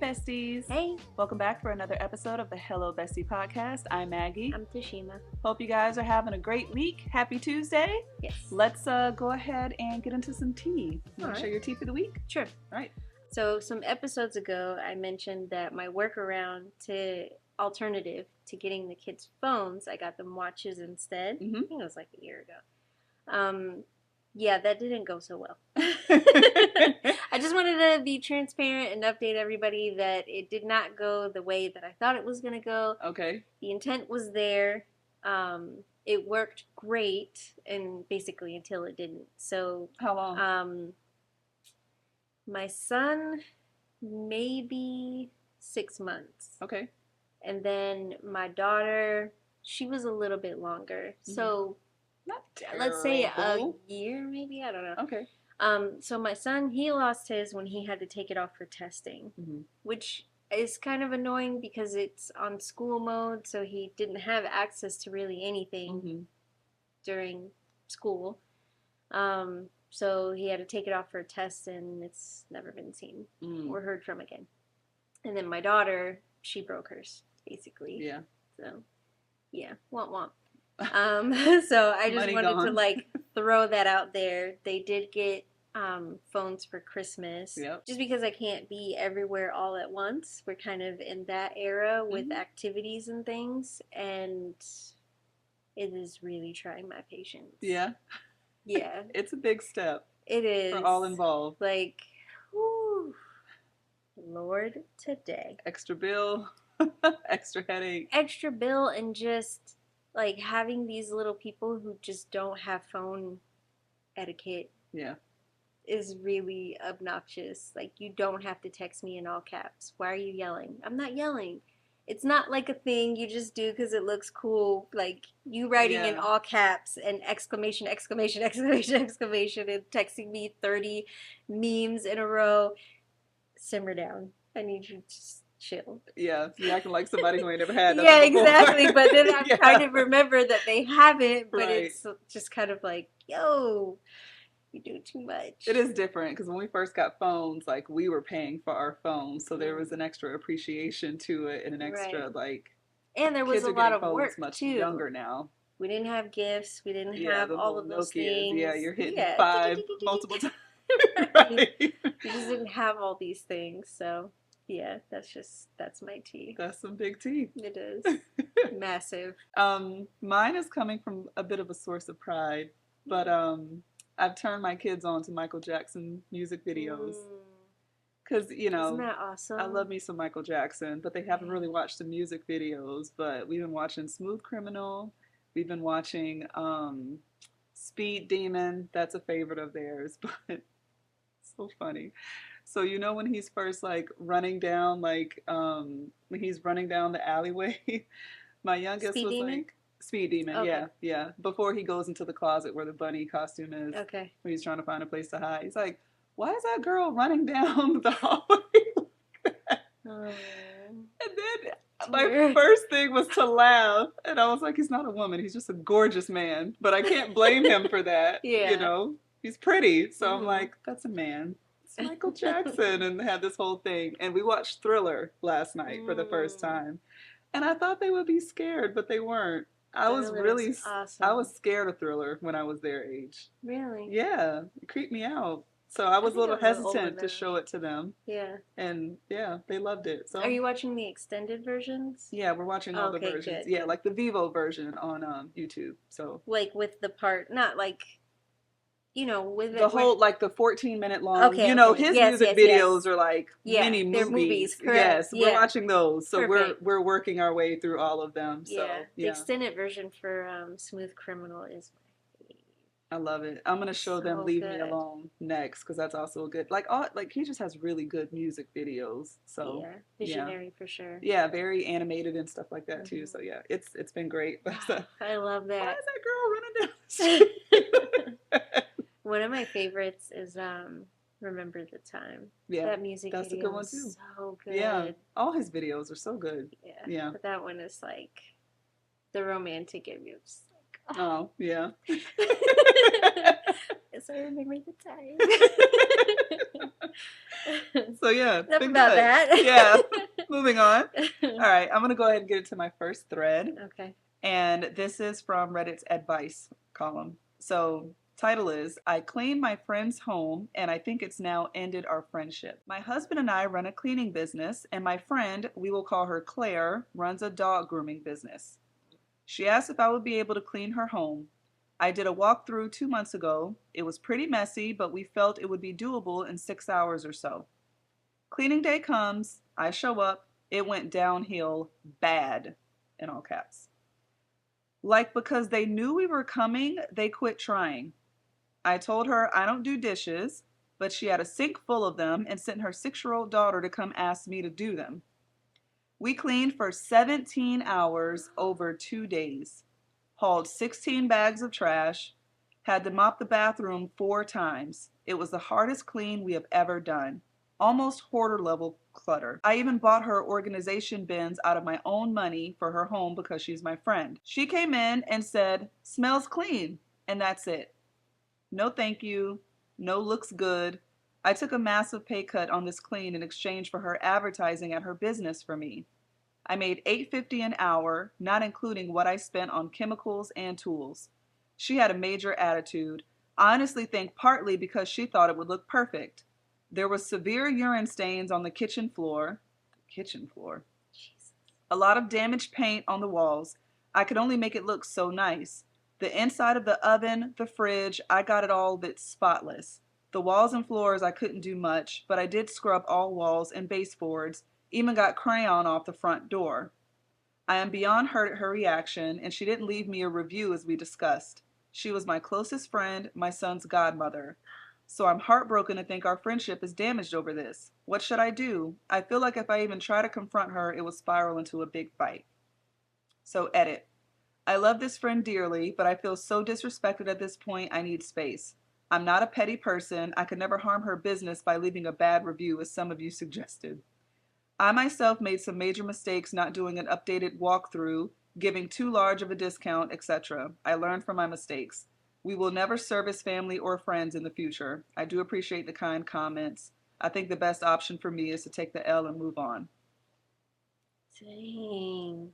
besties. Hey. Welcome back for another episode of the Hello Bestie podcast. I'm Maggie. I'm Tashima. Hope you guys are having a great week. Happy Tuesday. Yes. Let's go ahead and get into some tea. Want to share your tea for the week? Sure. All right. So some episodes ago, I mentioned that my workaround to alternative to getting the kids' phones, I got them watches instead. Mm-hmm. I think it was like a year ago. Yeah, that didn't go so well. I just wanted to be transparent and update everybody that it did not go the way that I thought it was going to go. Okay. The intent was there. It worked great, and basically until it didn't. So how long? My son, maybe 6 months. Okay. And then my daughter, she was a little bit longer. Mm-hmm. So not terrible. Let's say a year, maybe. I don't know. Okay. So my son, he lost his when he had to take it off for testing, mm-hmm. which is kind of annoying because it's on school mode, so he didn't have access to really anything mm-hmm. during school. So he had to take it off for a test, and it's never been seen or heard from again. And then my daughter, she broke hers, basically. Yeah. So, yeah, womp womp. So I just wanted to like throw that out there. They did get phones for Christmas. Yep. Just because I can't be everywhere all at once. We're kind of in that era with activities and things, and it is really trying my patience. Yeah. Yeah. It's a big step. It is. For all involved. Like, whew, Lord today. Extra bill, extra headache. Extra bill, and just like having these little people who just don't have phone etiquette. Yeah. Is really obnoxious. Like, you don't have to text me in all caps. Why are you yelling? I'm not yelling. It's not like a thing you just do because it looks cool. Like, you writing in all caps and exclamation, exclamation, exclamation, exclamation, and texting me 30 memes in a row. Simmer down. I need you to just chill. Yeah, you're acting like somebody who ain't never had that. Yeah, exactly. But then I kind of remember that they haven't, but it's just kind of like, yo, you do too much. It is different because when we first got phones, like, we were paying for our phones, so there was an extra appreciation to it and an extra like. And there was a lot of work much too. Younger now. We didn't have gifts. We didn't have all of those things. Yeah, you're hitting 5 multiple times. Right. We just didn't have all these things, so yeah, that's my tea. That's some big tea. It is massive. Mine is coming from a bit of a source of pride, but I've turned my kids on to Michael Jackson music videos. Because, you know, isn't that awesome? I love me some Michael Jackson, but they haven't really watched the music videos. But we've been watching Smooth Criminal. We've been watching Speed Demon. That's a favorite of theirs, but so funny. So, you know, when he's first, like, running down, like, when he's running down the alleyway, my youngest was like... Speed Demon, okay. Yeah. Before he goes into the closet where the bunny costume is. Okay. When he's trying to find a place to hide. He's like, why is that girl running down the hallway like that? Oh. And then my first thing was to laugh. And I was like, he's not a woman. He's just a gorgeous man. But I can't blame him for that. Yeah. You know, he's pretty. So I'm like, that's a man. It's Michael Jackson. And they had this whole thing. And we watched Thriller last night for the first time. And I thought they would be scared, but they weren't. I was really, awesome. I was scared of Thriller when I was their age. Really? Yeah, it creeped me out. So I was a little hesitant to show it to them. Yeah. And yeah, they loved it. So. Are you watching the extended versions? Yeah, we're watching all the versions. Good. Yeah, like the Vivo version on YouTube. So. Like with the part, not like, you know, with the whole, like the 14-minute long. Okay, you know, his music videos are like mini movies. Yes, we're watching those. So we're working our way through all of them. So the extended version for Smooth Criminal is my favorite. I love it. I'm gonna show them Leave Me Alone next because that's also good. Like he just has really good music videos. So visionary for sure. Yeah, very animated and stuff like that too. So yeah, it's been great. I love that. Why is that girl running down the street? One of my favorites is Remember the Time. Yeah, that music that's video a good one too. Is so good. Yeah, all his videos are so good. Yeah. But that one is like the romantic in me. Like, oh yeah. Yes, I remember the time. So yeah, Enough been about good. that. Yeah, moving on. All right, I'm gonna go ahead and get into my first thread. Okay. And this is from Reddit's advice column. So, title is I cleaned my friend's home and I think it's now ended our friendship. My husband and I run a cleaning business, and my friend, we will call her Claire, runs a dog grooming business. She asked if I would be able to clean her home. I did a walkthrough 2 months ago. It was pretty messy, but we felt it would be doable in 6 hours or so. Cleaning day comes, I show up, it went downhill bad, in all caps. Like, because they knew we were coming, they quit trying. I told her I don't do dishes, but she had a sink full of them and sent her 6-year-old daughter to come ask me to do them. We cleaned for 17 hours over 2 days, hauled 16 bags of trash, had to mop the bathroom 4 times. It was the hardest clean we have ever done. Almost hoarder level clutter. I even bought her organization bins out of my own money for her home because she's my friend. She came in and said, "Smells clean," and that's it. No thank you, no looks good. I took a massive pay cut on this clean in exchange for her advertising at her business for me. I made $8.50 an hour, not including what I spent on chemicals and tools. She had a major attitude. I honestly think partly because she thought it would look perfect. There were severe urine stains on the kitchen floor. Kitchen floor. Jesus. A lot of damaged paint on the walls. I could only make it look so nice. The inside of the oven, the fridge, I got it all but spotless. The walls and floors I couldn't do much, but I did scrub all walls and baseboards, even got crayon off the front door. I am beyond hurt at her reaction, and she didn't leave me a review as we discussed. She was my closest friend, my son's godmother. So I'm heartbroken to think our friendship is damaged over this. What should I do? I feel like if I even try to confront her, it will spiral into a big fight. So edit. I love this friend dearly, but I feel so disrespected at this point I need space. I'm not a petty person. I could never harm her business by leaving a bad review as some of you suggested. I myself made some major mistakes not doing an updated walkthrough, giving too large of a discount, etc. I learned from my mistakes. We will never service family or friends in the future. I do appreciate the kind comments. I think the best option for me is to take the L and move on. Dang.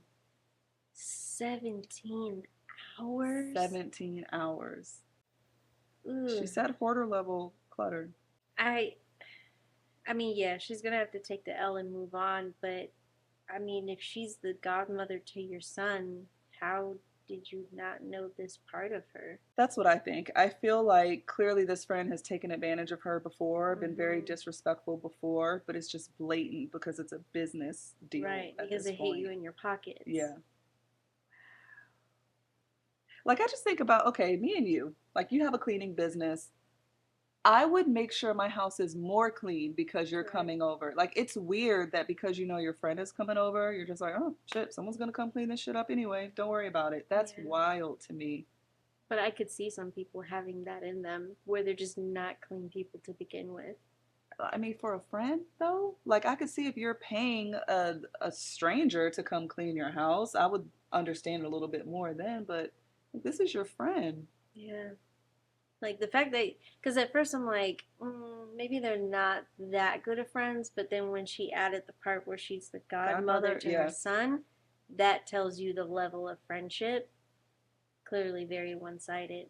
17 hours? 17 hours. Ugh. She said hoarder level clutter. I mean, yeah, she's gonna have to take the L and move on, but I mean, if she's the godmother to your son, how did you not know this part of her? That's what I think. I feel like clearly this friend has taken advantage of her before, been very disrespectful before, but it's just blatant because it's a business deal. Right, because they hate you in your pockets. Yeah. Like, I just think about, okay, me and you, like, you have a cleaning business. I would make sure my house is more clean because you're coming over. Like, it's weird that because you know your friend is coming over, you're just like, oh, shit, someone's going to come clean this shit up anyway. Don't worry about it. That's wild to me. But I could see some people having that in them where they're just not clean people to begin with. I mean, for a friend, though, like, I could see if you're paying a stranger to come clean your house, I would understand a little bit more then, but this is your friend. Yeah. Like the fact that, because at first I'm like, maybe they're not that good of friends, but then when she added the part where she's the godmother to her son, that tells you the level of friendship. Clearly very one-sided.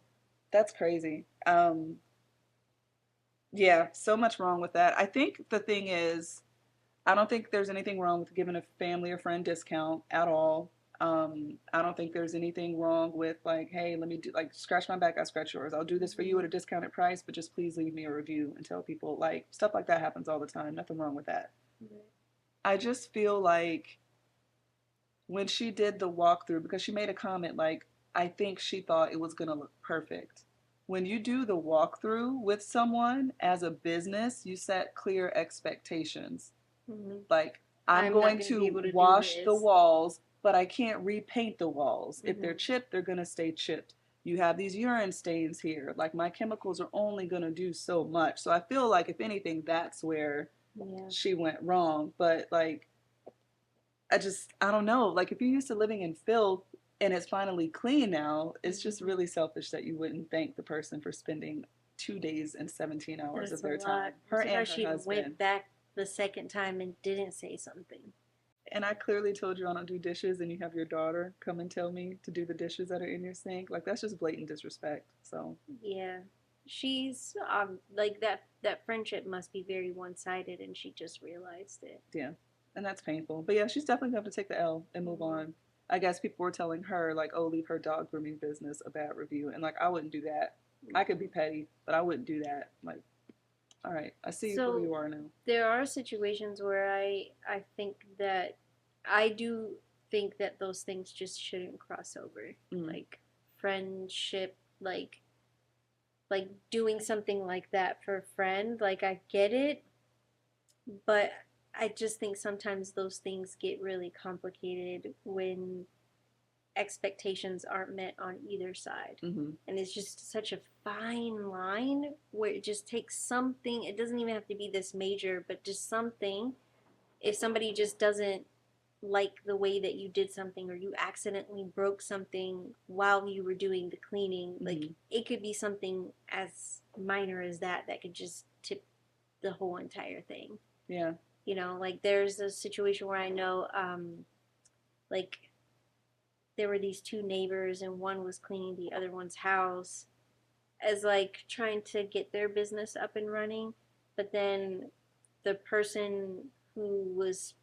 That's crazy. Yeah, so much wrong with that. I think the thing is, I don't think there's anything wrong with giving a family or friend discount at all. I don't think there's anything wrong with like, hey, let me do like scratch my back, I scratch yours. I'll do this for you at a discounted price, but just please leave me a review and tell people like stuff like that happens all the time. Nothing wrong with that. I just feel like when she did the walkthrough, because she made a comment like, I think she thought it was gonna look perfect. When you do the walkthrough with someone as a business, you set clear expectations. Like, I'm going to wash the walls, but I can't repaint the walls. If they're chipped, they're going to stay chipped. You have these urine stains here. Like, my chemicals are only going to do so much. So I feel like, if anything, that's where she went wrong. But, like, I don't know. Like, if you're used to living in filth and it's finally clean now, it's just really selfish that you wouldn't thank the person for spending 2 days and 17 hours of their time. Her and her husband. Went back the second time and didn't say something. And I clearly told you I don't do dishes, and you have your daughter come and tell me to do the dishes that are in your sink. Like, that's just blatant disrespect. So, Yeah. She's like that friendship must be very one-sided and she just realized it. yeah. And that's painful. But yeah, she's definitely going to take the L and move Mm-hmm. on. I guess people were telling her, like, oh, leave her dog grooming business a bad review. And, like, I wouldn't do that. I could be petty, but I wouldn't do that. Like, all right, I see who So you are now. there are situations where I think that I do think that those things just shouldn't cross over. Mm. Like friendship, like doing something like that for a friend, like I get it, but I just think sometimes those things get really complicated when expectations aren't met on either side. Mm-hmm. And it's just such a fine line where it just takes something, it doesn't even have to be this major, but just something. If somebody just doesn't like the way that you did something or you accidentally broke something while you were doing the cleaning, like Mm-hmm. it could be something as minor as that could just tip the whole entire thing. Yeah. You know, like there's a situation where I know like there were these two neighbors and one was cleaning the other one's house as like trying to get their business up and running, but then the person who was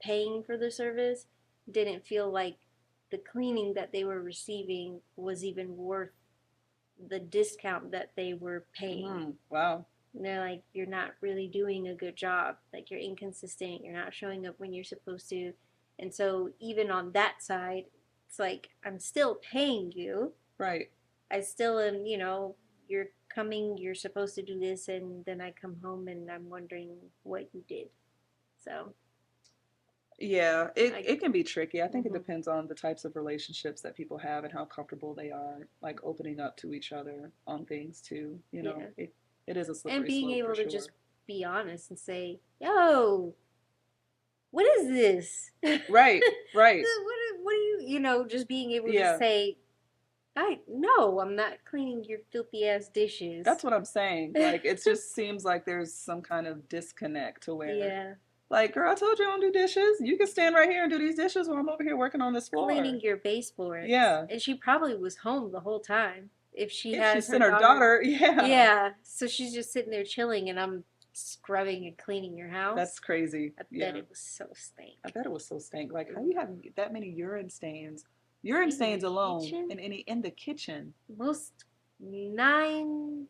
paying for the service didn't feel like the cleaning that they were receiving was even worth the discount that they were paying. Wow. And they're like, you're not really doing a good job. Like, you're inconsistent. You're not showing up when you're supposed to. And so, even on that side, it's like, I'm still paying you. Right. I still am, you know, you're coming, you're supposed to do this, and then I come home and I'm wondering what you did. So, Yeah, it can be tricky. I think it mm-hmm. depends on the types of relationships that people have and how comfortable they are, like opening up to each other on things too. You know, Yeah. it is a And slippery being slope able for to sure. just be honest and say, yo, what is this? Right, right. What do you know, just being able to Yeah, say, no, I'm not cleaning your filthy ass dishes. that's what I'm saying. Like, it just seems like there's some kind of disconnect to where, Yeah. like, girl, I told you I don't do dishes. You can stand right here and do these dishes while I'm over here working on this floor. Cleaning your baseboards. Yeah. And she probably was home the whole time. If she If she has her sent her daughter. daughter, yeah. Yeah. So she's just sitting there chilling and I'm scrubbing and cleaning your house. That's crazy. I bet Yeah. it was so stank. I bet it was so stank. Like, how you have that many urine stains? Urine In stains the alone kitchen? in the kitchen. Most 97%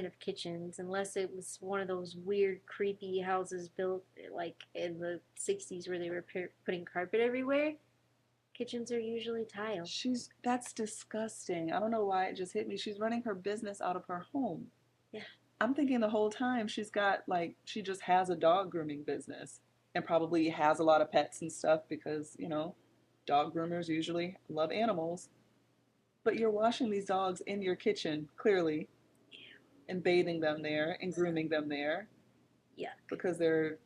of kitchens, unless it was one of those weird, creepy houses built like in the 60s where they were putting carpet everywhere, kitchens are usually tile. That's disgusting. I don't know why it just hit me. She's running her business out of her home. Yeah. I'm thinking the whole time she's got, like, she just has a dog grooming business and probably has a lot of pets and stuff because, you know, dog groomers usually love animals. But you're washing these dogs in your kitchen, clearly, and bathing them there and grooming them there. Yeah. Because they're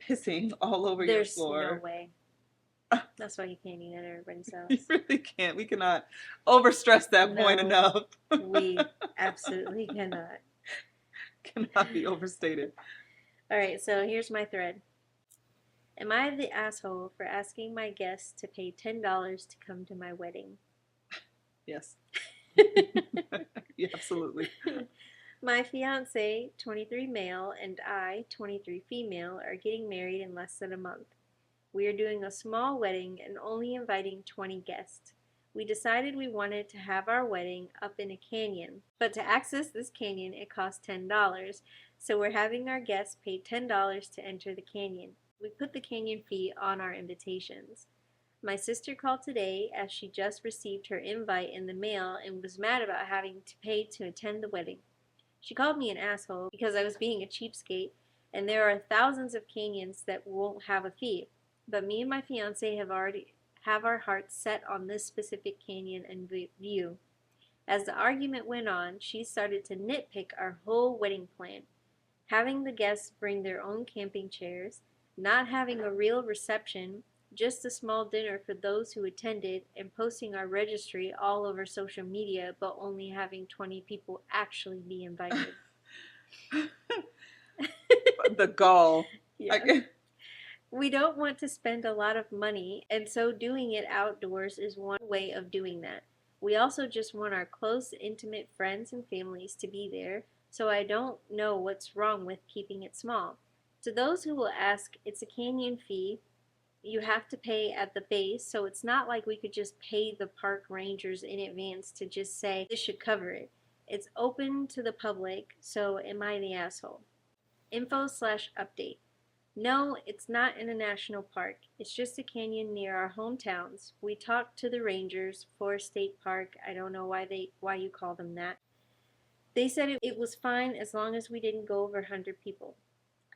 pissing all over your There's floor. no way. That's why you can't eat at everybody's house. You really can't. We cannot overstress that point enough. We absolutely cannot. Cannot be overstated. All right, so here's my thread. Am I the asshole for asking my guests to pay $10 to come to my wedding? Yes. Yeah, absolutely. My fiance, 23 male, and I, 23 female, are getting married in less than a month. We are doing a small wedding and only inviting 20 guests. We decided we wanted to have our wedding up in a canyon, but to access this canyon it costs $10, so we're having our guests pay $10 to enter the canyon. We put the canyon fee on our invitations. My sister called today as she just received her invite in the mail and was mad about having to pay to attend the wedding. She called me an asshole because I was being a cheapskate, and there are thousands of canyons that won't have a fee. But me and my fiance have our hearts set on this specific canyon and view. As the argument went on, she started to nitpick our whole wedding plan. Having the guests bring their own camping chairs, not having a real reception, just a small dinner for those who attended, and posting our registry all over social media, but only having 20 people actually be invited. The gall. Yeah. We don't want to spend a lot of money, and so doing it outdoors is one way of doing that. We also just want our close, intimate friends and families to be there, so I don't know what's wrong with keeping it small. To those who will ask, it's a canyon fee. You have to pay at the base, so it's not like we could just pay the park rangers in advance to just say this should cover it. It's open to the public, so am I the asshole? Info/update. No, it's not in a national park. It's just a canyon near our hometowns. We talked to the rangers, Forest State Park. I don't know why you call them that. They said it was fine as long as we didn't go over 100 people.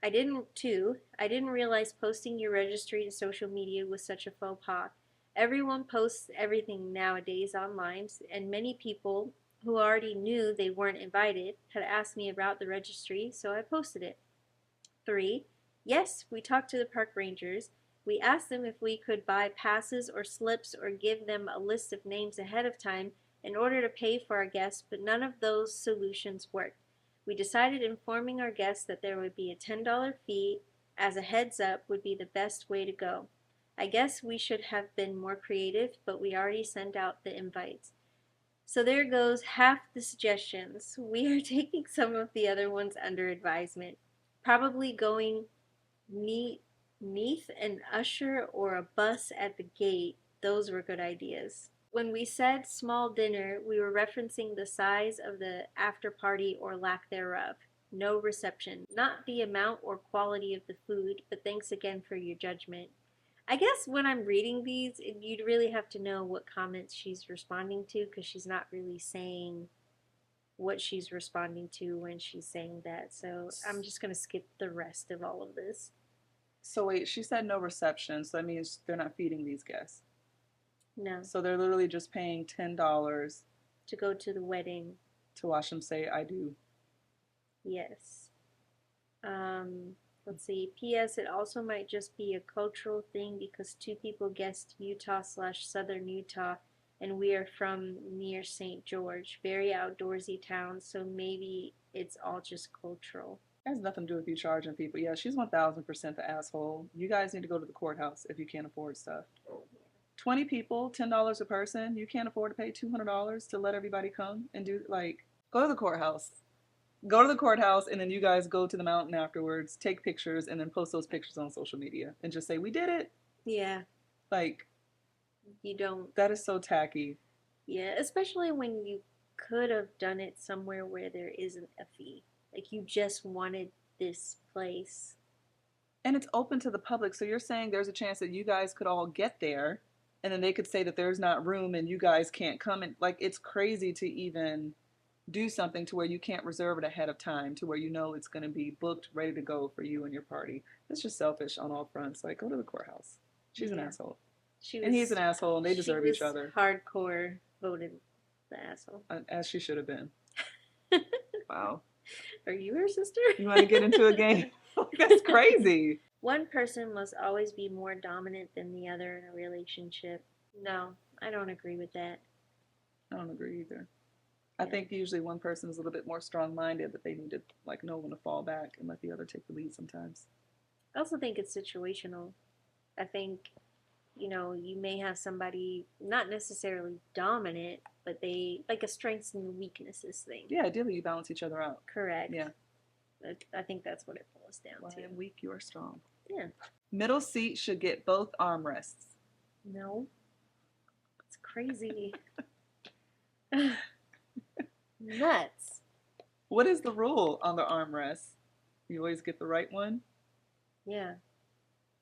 I didn't too. I didn't realize posting your registry to social media was such a faux pas. Everyone posts everything nowadays online, and many people who already knew they weren't invited had asked me about the registry, so I posted it. 3. Yes, we talked to the park rangers. We asked them if we could buy passes or slips or give them a list of names ahead of time in order to pay for our guests, but none of those solutions worked. We decided informing our guests that there would be a $10 fee as a heads up would be the best way to go. I guess we should have been more creative, but we already sent out the invites. So there goes half the suggestions. We are taking some of the other ones under advisement. Probably going neath an usher or a bus at the gate. Those were good ideas. When we said small dinner, we were referencing the size of the after party or lack thereof. No reception. Not the amount or quality of the food, but thanks again for your judgment. I guess when I'm reading these, you'd really have to know what comments she's responding to, because she's not really saying what she's responding to when she's saying that. So I'm just going to skip the rest of all of this. So wait, she said no reception, so that means they're not feeding these guests. No. So they're literally just paying $10 to go to the wedding. To watch them say I do. Yes. Let's see. P.S. It also might just be a cultural thing because 2 people guessed Utah/Southern Utah, and we are from near St. George. Very outdoorsy town, so maybe it's all just cultural. It has nothing to do with you charging people. Yeah, she's 1000% the asshole. You guys need to go to the courthouse if you can't afford stuff. 20 people, $10 a person. You can't afford to pay $200 to let everybody come and do, like, go to the courthouse. Go to the courthouse, and then you guys go to the mountain afterwards, take pictures, and then post those pictures on social media and just say, we did it. Yeah. Like, you don't. That is so tacky. Yeah, especially when you could have done it somewhere where there isn't a fee. Like, you just wanted this place. And it's open to the public, so you're saying there's a chance that you guys could all get there, and then they could say that there's not room and you guys can't come. And, like, it's crazy to even do something to where you can't reserve it ahead of time, to where you know it's going to be booked, ready to go for you and your party. It's just selfish on all fronts. Like, go to the courthouse. She's an asshole. And he's an asshole, and they deserve each other. Hardcore voted the asshole. As she should have been. Wow. Are you her sister? You want to get into a game? That's crazy. One person must always be more dominant than the other in a relationship. No, I don't agree with that. I don't agree either. I think usually one person is a little bit more strong-minded, but they need to, like, know when to fall back and let the other take the lead sometimes. I also think it's situational. I think, you may have somebody not necessarily dominant, but they, like a strengths and weaknesses thing. Yeah, ideally you balance each other out. Correct. Yeah. I think that's what it boils down to. I am weak, you are strong. Yeah. Middle seat should get both armrests. No. It's crazy. Nuts. What is the rule on the armrest? You always get the right one? Yeah.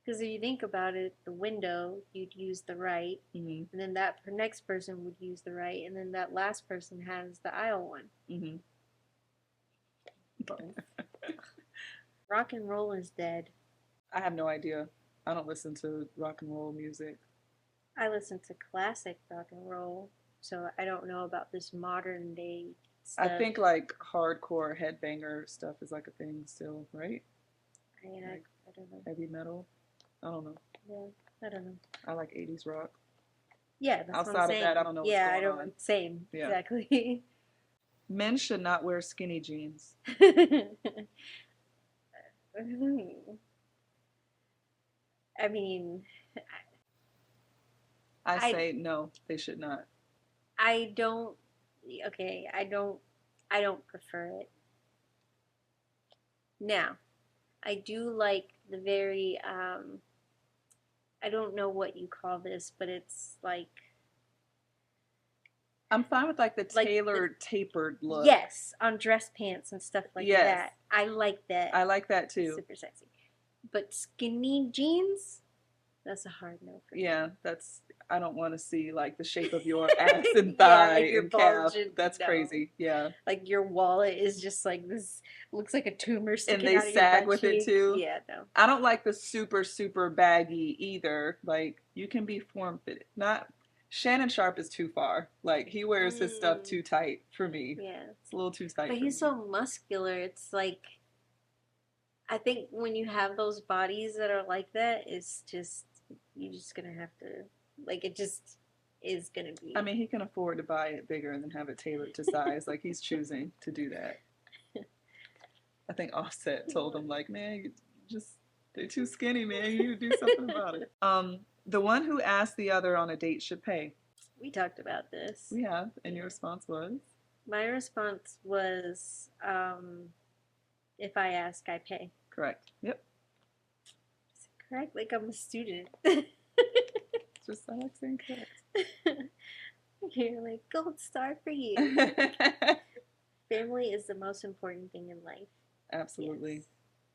Because if you think about it, the window, you'd use the right, and then that next person would use the right, and then that last person has the aisle one. Rock and roll is dead. I have no idea. I don't listen to rock and roll music. I listen to classic rock and roll, so I don't know about this modern day stuff. I think like hardcore headbanger stuff is like a thing still, right? I don't know. Heavy metal? I don't know. Yeah, I don't know. I like 80s rock. Yeah, that's Outside what I'm saying. of that, I don't know what's going on. Same. Yeah. I mean, I I say no, they should not. I don't. Okay, I don't prefer it. Now, I do like the very I don't know what you call this, but it's I'm fine with like the like the tailored, tapered look. yes, on dress pants and stuff like Yes, that. I like that. I like that too. Super sexy. But skinny jeans, that's a hard no for me. Yeah, that's, I don't want to see like the shape of your ass and Yeah, thigh like your and calf. bulging. That's No. crazy. Yeah. Like your wallet is just like this, looks like a tumor And sticking they out of your sag butt with it cheek. too. Yeah, no. I don't like the super, super baggy either. Like, you can be form fitted. Not, Shannon Sharp is too far. Like, he wears his stuff too tight for me. Yeah. It's a little too tight But for he's me. so muscular. It's like, I think when you have those bodies that are like that, it's just, you're just gonna have to, like, it just is gonna be. I mean, he can afford to buy it bigger and then have it tailored to size. Like, he's choosing to do that. I think Offset told him, like, man, you just, they're too skinny, man. You need to do something about it. The one who asked the other on a date should pay. We talked about this. We have, and your response was? My response was, if I ask, I pay. Correct. Yep. Is it correct? Like I'm a student. Just I like saying correct. You're like, gold star for you. Family is the most important thing in life. Absolutely. Yes,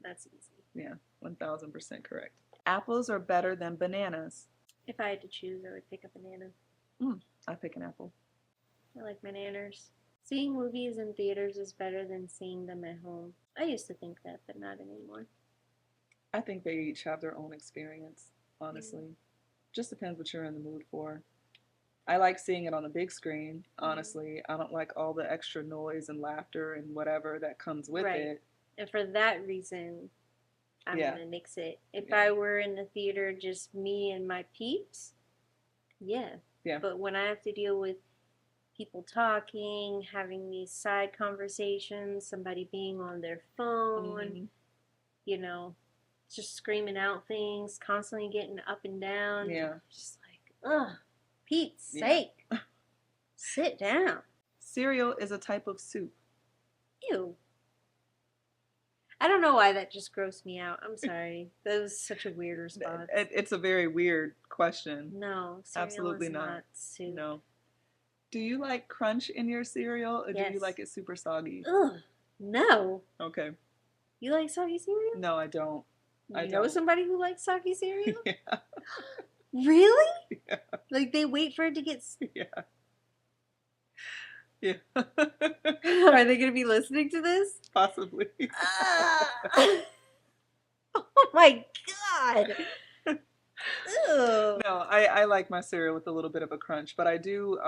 that's easy. Yeah, 1000% correct. Apples are better than bananas. If I had to choose, I would pick a banana. I pick an apple. I like bananas. Seeing movies in theaters is better than seeing them at home. I used to think that, but not anymore. I think they each have their own experience, honestly. Just depends what you're in the mood for. I like seeing it on a big screen, honestly. I don't like all the extra noise and laughter and whatever that comes with it. And for that reason, I'm going to nix it. If I were in the theater, just me and my peeps, yeah. But when I have to deal with people talking, having these side conversations, somebody being on their phone, you know, just screaming out things, constantly getting up and down. Yeah. Just like, ugh, Pete's sake. Sit down. Cereal is a type of soup. Ew. I don't know why that just grossed me out. I'm sorry. That was such a weird response. It's a very weird question. No, cereal absolutely is not soup. No. Do you like crunch in your cereal, or do you like it super soggy? Ugh, no. Okay. You like soggy cereal? No, I don't. You know somebody who likes soggy cereal? Yeah. Really? Yeah. Like they wait for it to get... Yeah. Yeah. Are they going to be listening to this? Possibly. Oh my god. Ew. No, I like my cereal with a little bit of a crunch, but I do,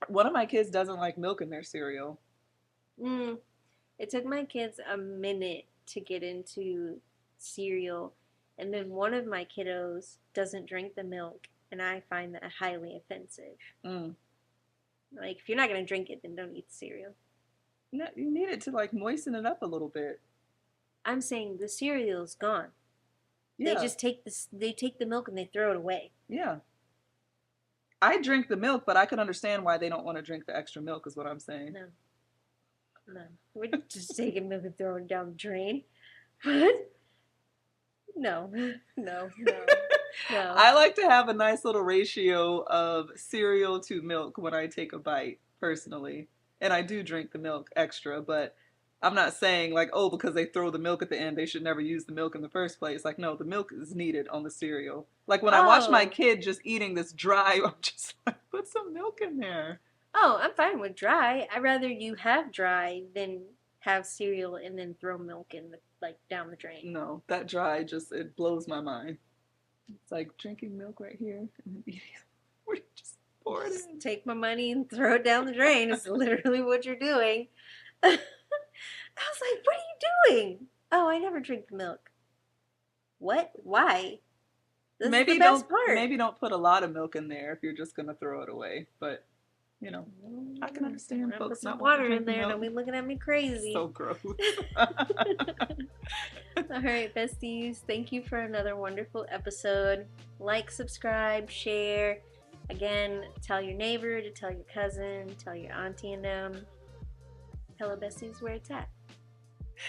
one of my kids doesn't like milk in their cereal. It took my kids a minute to get into cereal, and then one of my kiddos doesn't drink the milk, and I find that highly offensive. Like, if you're not going to drink it, then don't eat the cereal. No, you need it to, like, moisten it up a little bit. I'm saying the cereal's gone. Yeah. They just take the milk and they throw it away. Yeah. I drink the milk, but I can understand why they don't want to drink the extra milk, is what I'm saying. No. We're just taking milk and throwing it down the drain. What? No. I like to have a nice little ratio of cereal to milk when I take a bite, personally. And I do drink the milk extra, but I'm not saying like, oh, because they throw the milk at the end, they should never use the milk in the first place. Like, no, the milk is needed on the cereal. Like when I watch my kid just eating this dry, I'm just like, put some milk in there. Oh, I'm fine with dry. I'd rather you have dry than have cereal and then throw milk in down the drain. No, that dry it blows my mind. It's like drinking milk right here and then eating it. Just pour it in. Take my money and throw it down the drain is literally what you're doing. I was like, what are you doing? Oh, I never drink the milk. What? Why? This is the best part. Maybe don't put a lot of milk in there if you're just going to throw it away. But you know, I can understand Put folks some not water wanting in to there. drink Don't be milk. looking at me crazy. So gross. All right, besties. Thank you for another wonderful episode. Like, subscribe, share. Again, tell your neighbor, to tell your cousin, tell your auntie and them. Hello, besties, where it's at.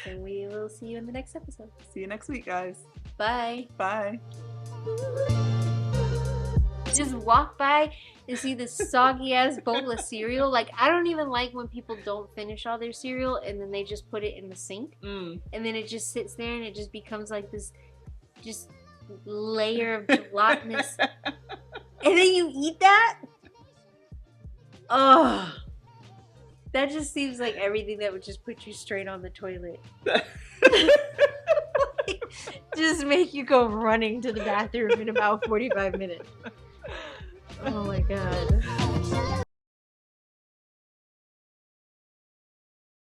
And we will see you in the next episode. See you next week, guys. Bye. Bye. Just walk by and see this soggy ass bowl of cereal. Like, I don't even like when people don't finish all their cereal and then they just put it in the sink. And then it just sits there and it just becomes like this just layer of gelatinous. And then you eat that? Oh, that just seems like everything that would just put you straight on the toilet. Just make you go running to the bathroom in about 45 minutes. Oh my god.